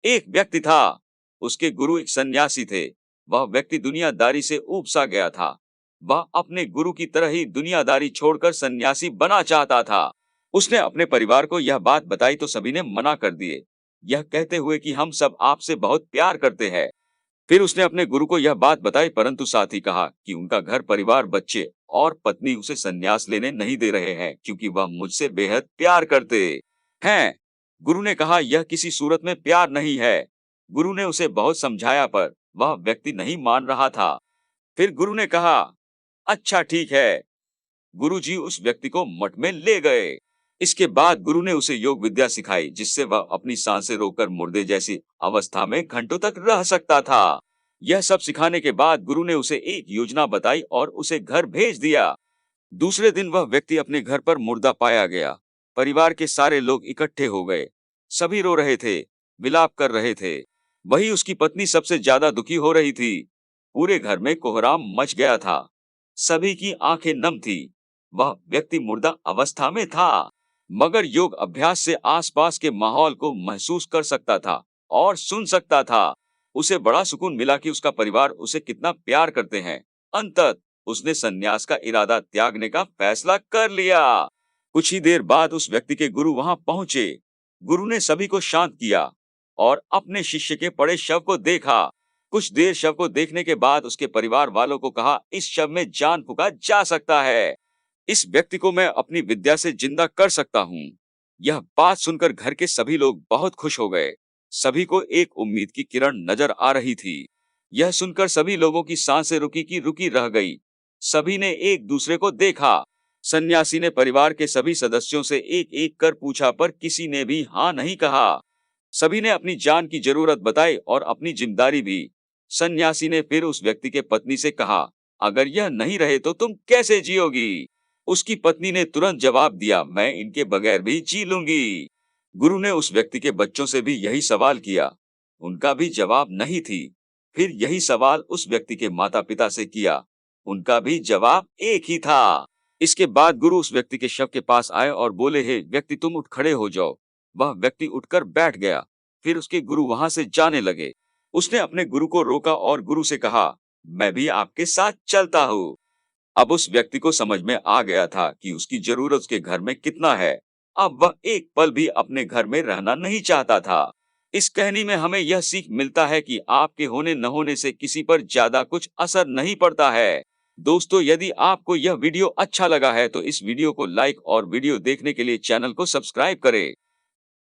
एक व्यक्ति था, उसके गुरु एक सन्यासी थे। वह व्यक्ति दुनियादारी से ऊब सा गया था। वह अपने गुरु की तरह ही दुनियादारी छोड़कर सन्यासी बना चाहता था। उसने अपने परिवार को यह बात बताई तो सभी ने मना कर दिए, यह कहते हुए कि हम सब आपसे बहुत प्यार करते हैं। फिर उसने अपने गुरु को यह बात बताई, परंतु साथ ही कहा कि उनका घर परिवार, बच्चे और पत्नी उसे संन्यास लेने नहीं दे रहे हैं क्योंकि वह मुझसे बेहद प्यार करते हैं। गुरु ने कहा यह किसी सूरत में प्यार नहीं है। गुरु ने उसे बहुत समझाया पर वह व्यक्ति नहीं मान रहा था। फिर गुरु ने कहा अच्छा ठीक है। गुरुजी उस व्यक्ति को मठ में ले गए। इसके बाद गुरु ने उसे योग विद्या सिखाई जिससे वह अपनी सांसें रोककर मुर्दे जैसी अवस्था में घंटों तक रह सकता था। यह सब सिखाने के बाद गुरु ने उसे एक योजना बताई और उसे घर भेज दिया। दूसरे दिन वह व्यक्ति अपने घर पर मुर्दा पाया गया। परिवार के सारे लोग इकट्ठे हो गए। सभी रो रहे थे, विलाप कर रहे थे। वही उसकी पत्नी सबसे ज्यादा दुखी हो रही थी। पूरे घर में कोहराम मच गया था। सभी की आंखें नम थी। वह व्यक्ति मुर्दा अवस्था में था, मगर योग अभ्यास से आसपास के माहौल को महसूस कर सकता था और सुन सकता था। उसे बड़ा सुकून मिला कि उसका परिवार उसे कितना प्यार करते हैं। अंततः उसने संन्यास का इरादा त्यागने का फैसला कर लिया। कुछ ही देर बाद उस व्यक्ति के गुरु वहां पहुंचे। गुरु ने सभी को शांत किया और अपने शिष्य के पड़े शव को देखा। कुछ देर शव को देखने के बाद उसके परिवार वालों को कहा इस शव में जान फूंका जा सकता है। इस व्यक्ति को मैं अपनी विद्या से जिंदा कर सकता हूँ। यह बात सुनकर घर के सभी लोग बहुत खुश हो गए। सभी को एक उम्मीद की किरण नजर आ रही थी। यह सुनकर सभी लोगों की सांसें रुकी की रुकी रह गई। सभी ने एक दूसरे को देखा। सन्यासी ने परिवार के सभी सदस्यों से एक एक कर पूछा पर किसी ने भी हाँ नहीं कहा। सभी ने अपनी जान की जरूरत बताई और अपनी जिम्मेदारी भी। सन्यासी ने फिर उस व्यक्ति के पत्नी से कहा अगर यह नहीं रहे तो तुम कैसे जियोगी? उसकी पत्नी ने तुरंत जवाब दिया मैं इनके बगैर भी जी लूंगी। गुरु ने उस व्यक्ति के बच्चों से भी यही सवाल किया। उनका भी जवाब नहीं थी। फिर यही सवाल उस व्यक्ति के माता पिता से किया। उनका भी जवाब एक ही था। इसके बाद गुरु उस व्यक्ति के शव के पास आए और बोले हे व्यक्ति तुम उठ खड़े हो जाओ। वह व्यक्ति उठकर बैठ गया। फिर उसके गुरु वहां से जाने लगे। उसने अपने गुरु को रोका और गुरु से कहा मैं भी आपके साथ चलता हूँ। अब उस व्यक्ति को समझ में आ गया था कि उसकी जरूरत उसके घर में कितना है। अब वह एक पल भी अपने घर में रहना नहीं चाहता था। इस कहानी में हमें यह सीख मिलता है कि आपके होने न होने से किसी पर ज्यादा कुछ असर नहीं पड़ता है। दोस्तों यदि आपको यह वीडियो अच्छा लगा है तो इस वीडियो को लाइक और वीडियो देखने के लिए चैनल को सब्सक्राइब करें।